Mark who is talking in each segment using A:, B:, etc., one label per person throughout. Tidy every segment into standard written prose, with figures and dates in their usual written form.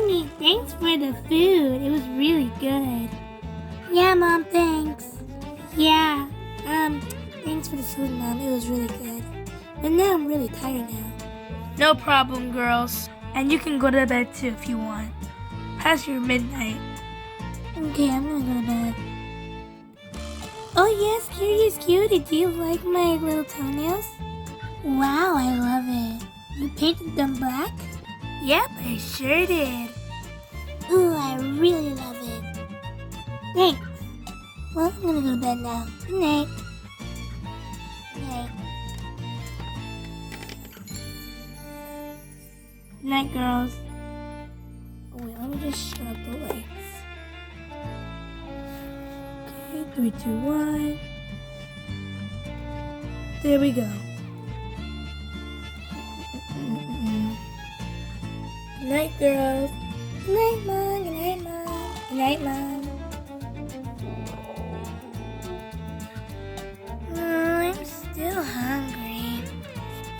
A: Mommy, thanks for the food. It was really good. Yeah, Mom, thanks. Yeah, thanks for the food, Mom. It was really good. But now I'm really tired now.
B: No problem, girls. And you can go to bed too if you want. Past your midnight.
A: Okay, I'm gonna go to bed. Oh yes, Curious Cutie, do you like my little toenails? Wow, I love it. You painted them black?
B: Yep, I sure did.
A: Ooh, I really love it. Thanks. Well, I'm gonna go to bed now. Good night. Good night.
B: Good night, girls.
A: Oh, wait, let me just shut up the lights.
B: Okay, 3, 2, 1. There we go. Good night, girls.
A: Good night, Mom. Good night, Mom. Good night, Mom.
B: I'm still hungry.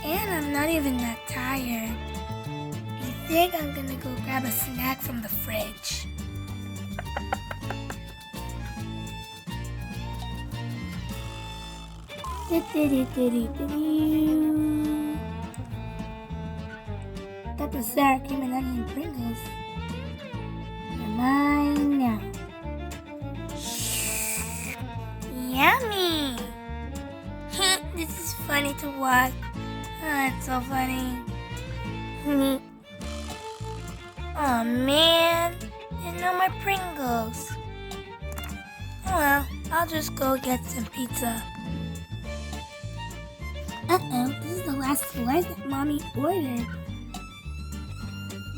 B: And I'm not even that tired. I think I'm gonna go grab a snack from the fridge.
A: Got the sour cream and onion Pringles. They're mine now.
B: Yummy! This is funny to watch. Oh, it's so funny. Oh man, there's no more Pringles. Oh well, I'll just go get some pizza.
A: Uh-oh, this is the last slice that Mommy ordered.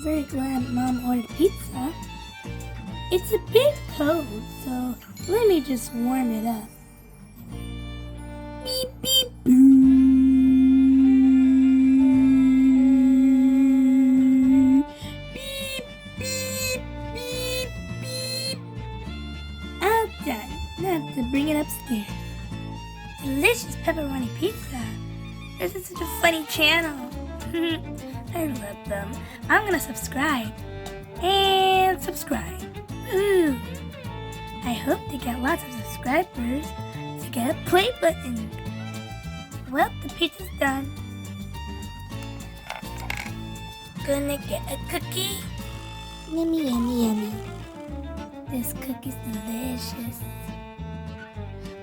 A: Very glad Mom ordered pizza. It's a bit cold, so let me just warm it up. Beep, beep, boo. Beep, beep, beep, beep. All done. Now I have to bring it upstairs.
B: Delicious pepperoni pizza. This is such a funny channel. I love them. I'm gonna subscribe. And subscribe. Ooh. I hope they get lots of subscribers to get a play button. Well, the pizza's done. Gonna get a cookie.
A: Yummy, yummy, yummy.
B: This cookie's delicious.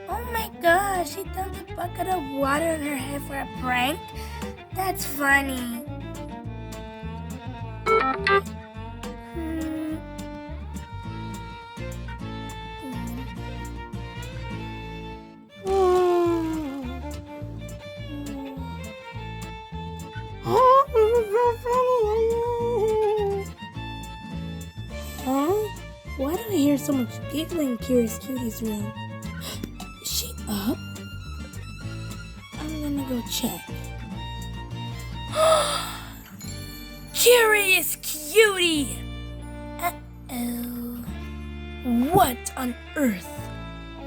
B: Oh my gosh, she dumped a bucket of water on her head for a prank? That's funny.
A: Huh? Why do I hear so much giggling in Curious Cutie's room? Is she up? I'm gonna go check.
B: Curious Cutie!
A: Uh-oh.
B: What on earth?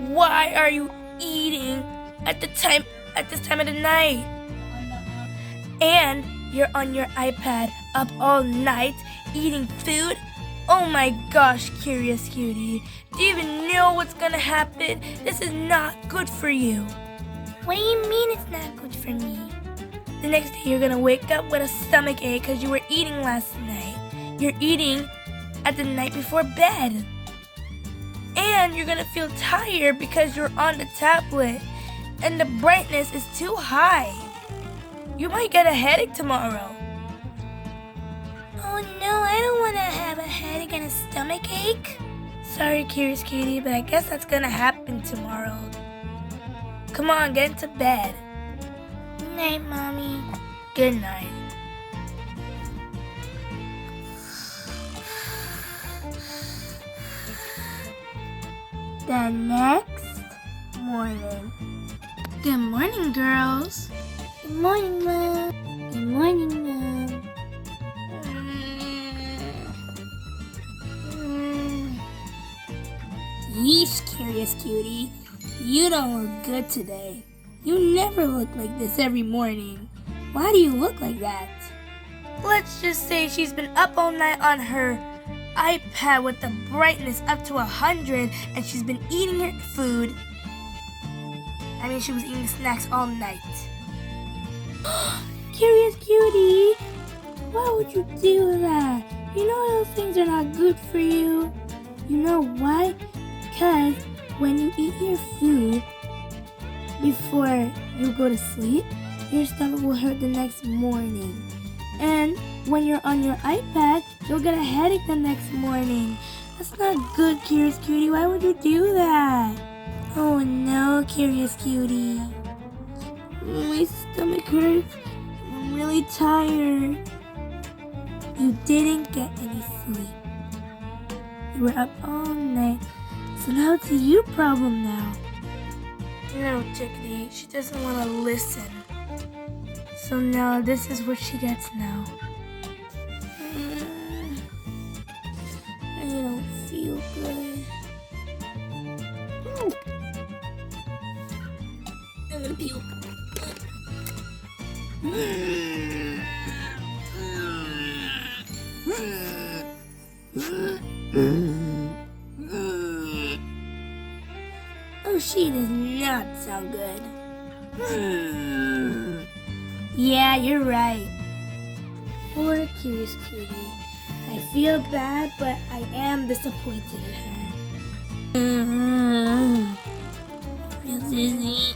B: Why are you eating at this time of the night? And you're on your iPad up all night eating food? Oh my gosh, Curious Cutie. Do you even know what's gonna happen? This is not good for you.
A: What do you mean it's not good for me?
B: The next day you're gonna wake up with a stomach ache because you were eating last night. You're eating at the night before bed. And you're gonna feel tired because you're on the tablet and the brightness is too high. You might get a headache tomorrow.
A: Oh no, I don't want to have a headache and a stomach ache.
B: Sorry, Curious Cutie, but I guess that's gonna happen tomorrow. Come on, get into bed.
A: Good night, Mommy.
B: Good night.
A: The next morning.
B: Good morning, girls.
A: Good morning, Mom. Good morning, Mom. Yeesh, Curious Cutie. You don't look good today. You never look like this every morning. Why do you look like that?
B: Let's just say she's been up all night on her iPad with the brightness up to 100, and she's been eating her food. I mean, she was eating snacks all night.
A: Curious Cutie, why would you do that? You know those things are not good for you. You know why? Because when you eat your food before you go to sleep, your stomach will hurt the next morning. And when you're on your iPad, you'll get a headache the next morning. That's not good, Curious Cutie. Why would you do that? Oh no, Curious Cutie. My stomach hurts. I'm really tired. You didn't get any sleep. You were up all night. So now it's a you problem now.
B: No, Chickadee, she doesn't want to listen. So now this is what she gets now.
A: I don't feel good. I'm gonna puke. Oh, she does not sound good. Yeah, you're right. Poor Curious Cutie. I feel bad, but I am disappointed in her. Real dizzy.